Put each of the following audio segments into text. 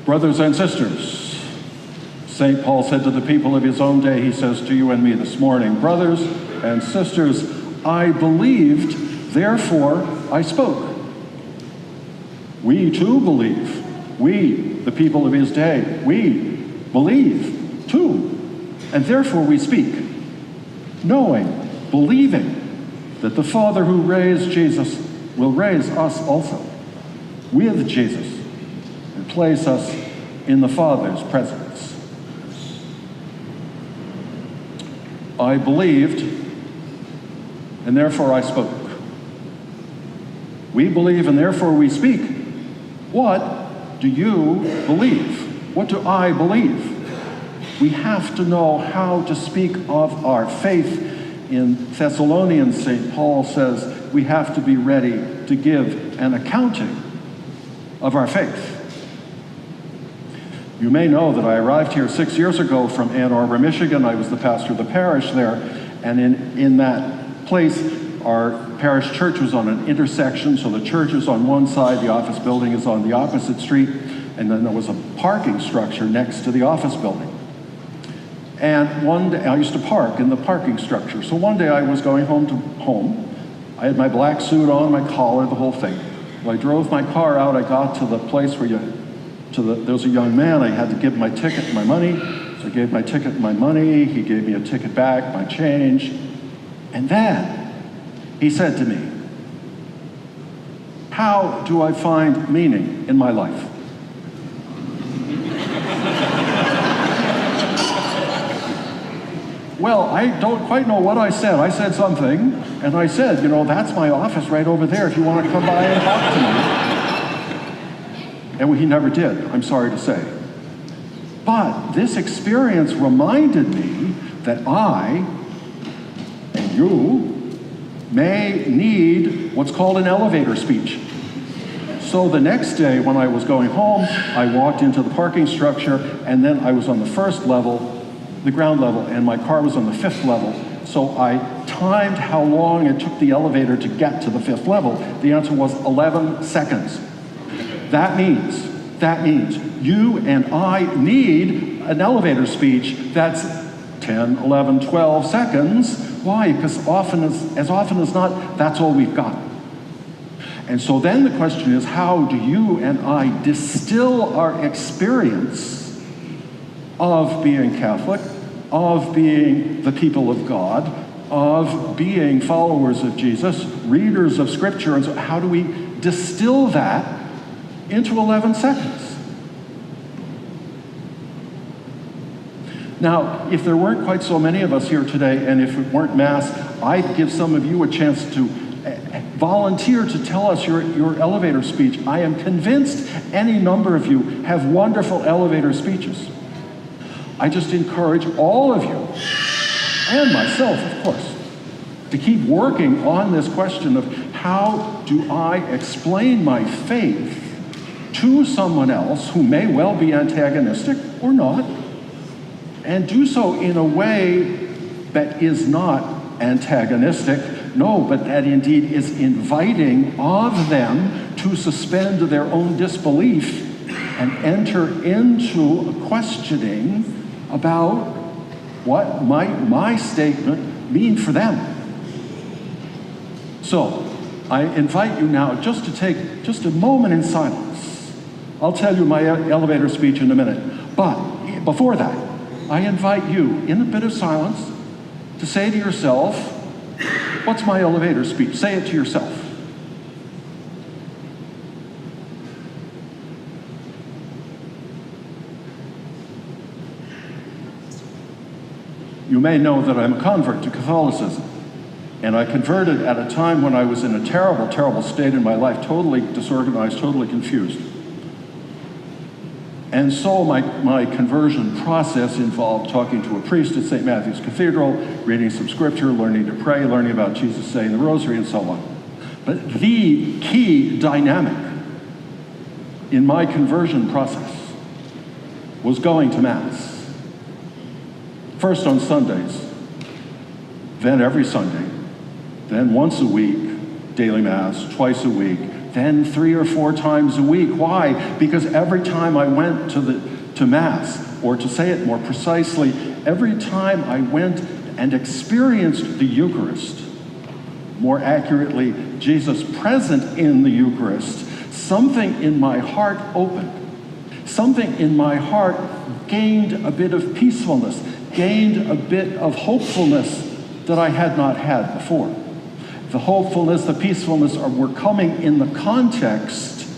Brothers and sisters, St. Paul said to the people of his own day, he says to you and me this morning, brothers and sisters, I believed, therefore I spoke. We too believe. We, the people of his day, we believe too. And therefore we speak, knowing, believing that the Father who raised Jesus will raise us also with Jesus and place us in the Father's presence. I believed, and therefore I spoke. We believe, and therefore we speak. What do you believe? What do I believe? We have to know how to speak of our faith. In Thessalonians, St. Paul says we have to be ready to give an accounting of our faith. You may know that I arrived here 6 years ago from Ann Arbor, Michigan. I was the pastor of the parish there, and in that place, our parish church was on an intersection, so the church is on one side, the office building is on the opposite street, and then there was a parking structure next to the office building. And one day, I used to park in the parking structure. So one day I was going home. I had my black suit on, my collar, the whole thing. When I drove my car out, I got to the place where there was a young man. I had to give my ticket and my money. So I gave my ticket and my money. He gave me a ticket back, my change. And then he said to me, how do I find meaning in my life? Well, I don't quite know what I said. I said something, and I said, that's my office right over there if you want to come by and talk to me. And he never did, I'm sorry to say. But this experience reminded me that I and you may need what's called an elevator speech. So the next day when I was going home, I walked into the parking structure, and then I was on the first level, the ground level, and my car was on the 5th level. So I timed how long it took the elevator to get to the 5th level. The answer was 11 seconds. That means you and I need an elevator speech that's 10, 11, 12 seconds. Why? Because as often as not, that's all we've got. And so then the question is, how do you and I distill our experience of being Catholic, of being the people of God, of being followers of Jesus, readers of Scripture, and so how do we distill that into 11 seconds? Now, if there weren't quite so many of us here today, and if it weren't Mass, I'd give some of you a chance to volunteer to tell us your elevator speech. I am convinced any number of you have wonderful elevator speeches. I just encourage all of you, and myself, of course, to keep working on this question of how do I explain my faith to someone else who may well be antagonistic or not, and do so in a way that is not antagonistic, no, but that indeed is inviting of them to suspend their own disbelief and enter into a questioning about what might my statement mean for them. So, I invite you now just to take just a moment in silence. I'll tell you my elevator speech in a minute. But before that, I invite you, in a bit of silence, to say to yourself, what's my elevator speech? Say it to yourself. You may know that I'm a convert to Catholicism, and I converted at a time when I was in a terrible, terrible state in my life, totally disorganized, totally confused. And so my conversion process involved talking to a priest at St. Matthew's Cathedral, reading some scripture, learning to pray, learning about Jesus saying the rosary, and so on. But the key dynamic in my conversion process was going to Mass. First on Sundays, then every Sunday, then once a week, daily Mass, twice a week, then 3 or 4 times a week. Why? Because every time I went to Mass, or to say it more precisely, every time I went and experienced the Eucharist, more accurately, Jesus present in the Eucharist, something in my heart opened. Something in my heart gained a bit of peacefulness, gained a bit of hopefulness that I had not had before. The hopefulness, the peacefulness were coming in the context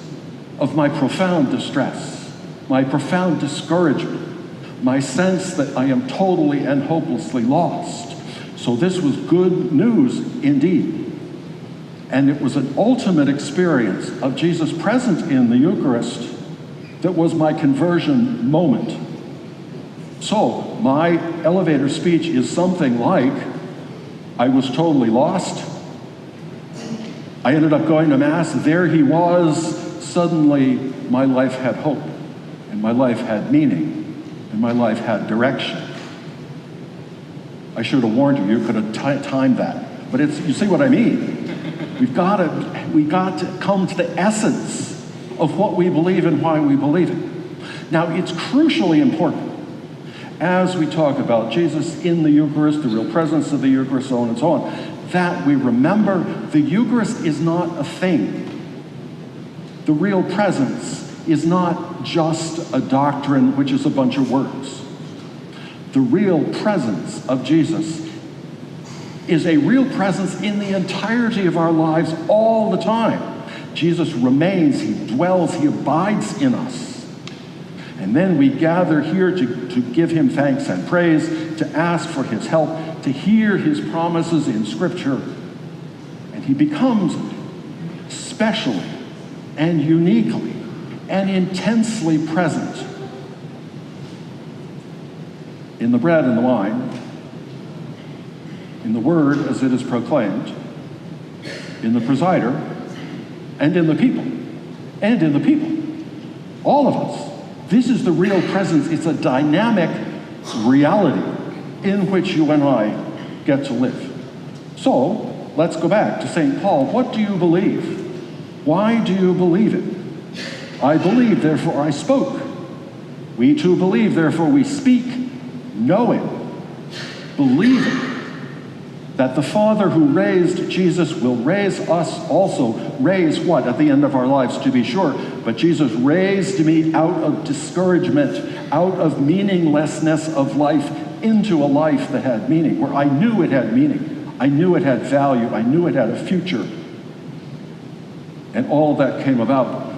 of my profound distress, my profound discouragement, my sense that I am totally and hopelessly lost. So this was good news indeed. And it was an ultimate experience of Jesus present in the Eucharist that was my conversion moment. So my elevator speech is something like, I was totally lost. I ended up going to Mass. There he was. Suddenly, my life had hope, and my life had meaning, and my life had direction. I should have warned you. You could have timed that. But you see what I mean? We got to come to the essence of what we believe and why we believe it. Now, it's crucially important as we talk about Jesus in the Eucharist, the real presence of the Eucharist, so on and so on, that we remember the Eucharist is not a thing. The real presence is not just a doctrine which is a bunch of words. The real presence of Jesus is a real presence in the entirety of our lives all the time. Jesus remains, he dwells, he abides in us. And then we gather here to give him thanks and praise, to ask for his help, to hear his promises in Scripture. And he becomes specially and uniquely and intensely present in the bread and the wine, in the word as it is proclaimed, in the presider, and in the people. And in the people. All of us. This is the real presence. It's a dynamic reality in which you and I get to live. So, let's go back to St. Paul. What do you believe? Why do you believe it? I believe, therefore I spoke. We too believe, therefore we speak, knowing, believing, that the Father who raised Jesus will raise us also. Raise what? At the end of our lives, to be sure. But Jesus raised me out of discouragement, out of meaninglessness of life, into a life that had meaning, where I knew it had meaning. I knew it had value. I knew it had a future. And all that came about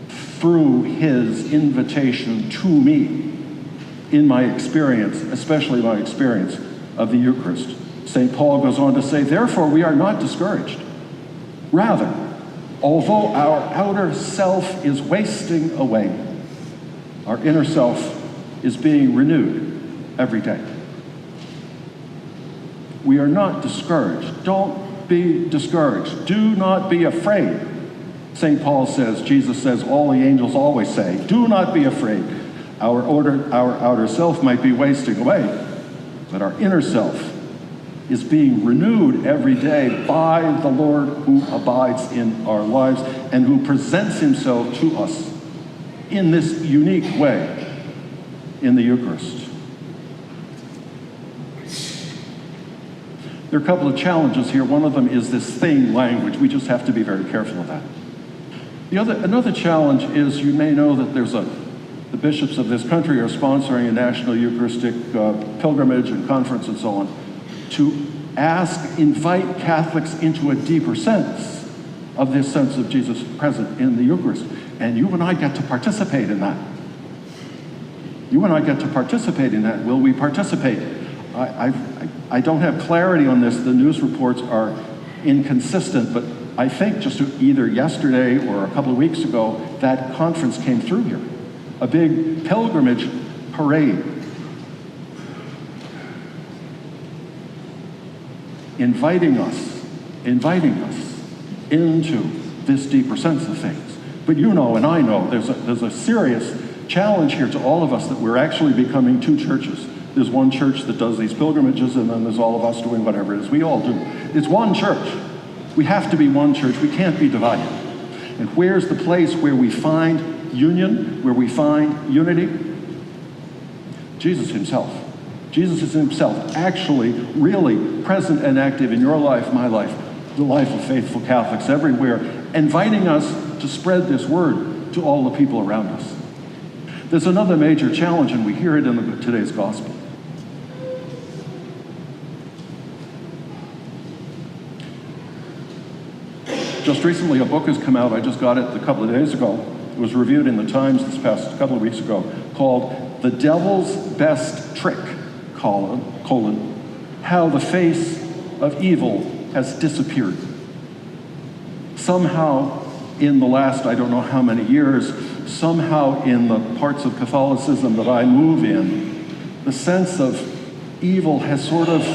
through his invitation to me in my experience, especially my experience of the Eucharist. St. Paul goes on to say, therefore we are not discouraged. Rather, although our outer self is wasting away, our inner self is being renewed every day. We are not discouraged. Don't be discouraged. Do not be afraid. St. Paul says, Jesus says, all the angels always say, do not be afraid. Our outer self might be wasting away, but our inner self is being renewed every day by the Lord who abides in our lives and who presents himself to us in this unique way in the Eucharist. There are a couple of challenges here. One of them is this thing language. We just have to be very careful of that. Another challenge is, you may know that the bishops of this country are sponsoring a national Eucharistic pilgrimage and conference and so on to invite Catholics into a deeper sense of this sense of Jesus present in the Eucharist. And you and I get to participate in that. You and I get to participate in that. Will we participate? I don't have clarity on this. The news reports are inconsistent, but I think just either yesterday or a couple of weeks ago, that conference came through here. A big pilgrimage parade. Inviting us into this deeper sense of things. But you know and I know there's a serious challenge here to all of us that we're actually becoming two churches. There's one church that does these pilgrimages, and then there's all of us doing whatever it is we all do. It's one church. We have to be one church. We can't be divided. And where's the place where we find union, where we find unity? Jesus himself. Jesus is himself actually really present and active in your life, my life, the life of faithful Catholics everywhere, inviting us to spread this word to all the people around us. There's another major challenge, and we hear it in today's gospel. Just recently, a book has come out. I just got it a couple of days ago. It was reviewed in the Times this past couple of weeks ago, called "The Devil's Best Trick: How the Face of Evil Has Disappeared." Somehow, in the last I don't know how many years, somehow in the parts of Catholicism that I move in, the sense of evil has sort of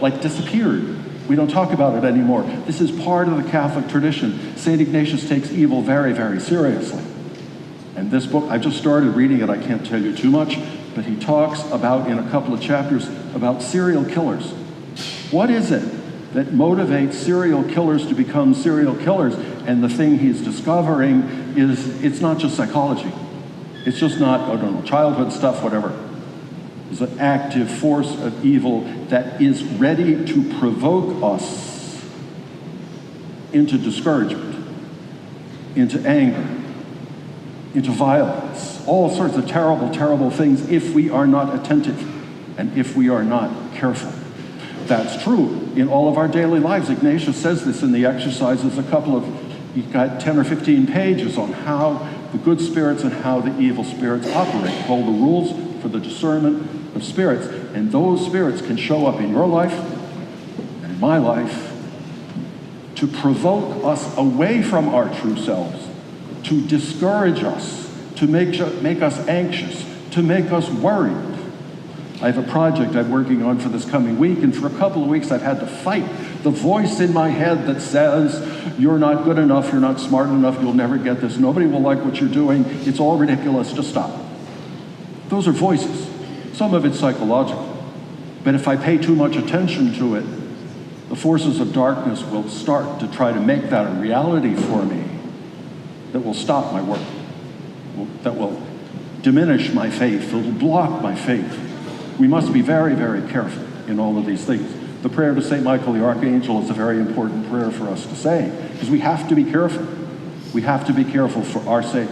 like disappeared. We don't talk about it anymore. This is part of the Catholic tradition. St. Ignatius takes evil very, very seriously. And this book, I just started reading it, I can't tell you too much, but he talks about, in a couple of chapters, about serial killers. What is it that motivates serial killers to become serial killers? And the thing he's discovering is it's not just psychology. It's just not, I don't know, childhood stuff, whatever. It's an active force of evil that is ready to provoke us into discouragement, into anger, into violence, all sorts of terrible, terrible things if we are not attentive and if we are not careful. That's true in all of our daily lives. Ignatius says this in the exercises, you've got 10 or 15 pages on how the good spirits and how the evil spirits operate, called the rules for the discernment of spirits. And those spirits can show up in your life and in my life to provoke us away from our true selves, to discourage us, to make us anxious, to make us worried. I have a project I'm working on for this coming week, and for a couple of weeks I've had to fight the voice in my head that says, you're not good enough, you're not smart enough, you'll never get this, nobody will like what you're doing, it's all ridiculous, just stop. Those are voices. Some of it's psychological. But if I pay too much attention to it, the forces of darkness will start to try to make that a reality for me that will stop my work, that will diminish my faith, that will block my faith. We must be very, very careful in all of these things. The prayer to St. Michael the Archangel is a very important prayer for us to say, because we have to be careful. We have to be careful for our sake,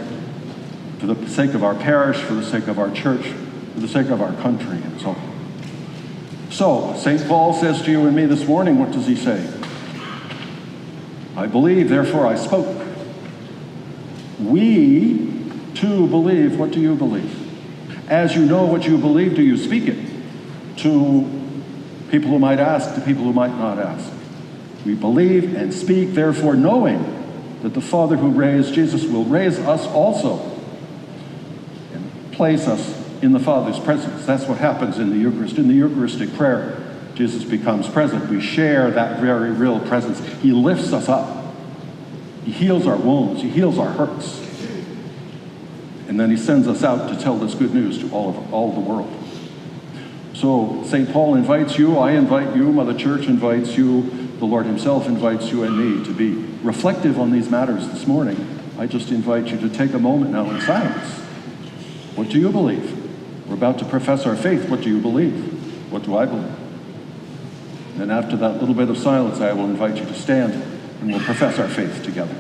for the sake of our parish, for the sake of our church, for the sake of our country, and so on. So, St. Paul says to you and me this morning, what does he say? I believe, therefore I spoke. We too believe. What do you believe? As you know what you believe, do you speak it to people who might ask, to people who might not ask? We believe and speak, therefore, knowing that the Father who raised Jesus will raise us also and place us in the Father's presence. That's what happens in the Eucharist. In the Eucharistic prayer, Jesus becomes present. We share that very real presence. He lifts us up. He heals our wounds. He heals our hurts. And then he sends us out to tell this good news to all the world. So St. Paul invites you, I invite you, Mother Church invites you, the Lord himself invites you and me to be reflective on these matters this morning. I just invite you to take a moment now in silence. What do you believe? We're about to profess our faith. What do you believe? What do I believe? And after that little bit of silence, I will invite you to stand and we'll profess our faith together.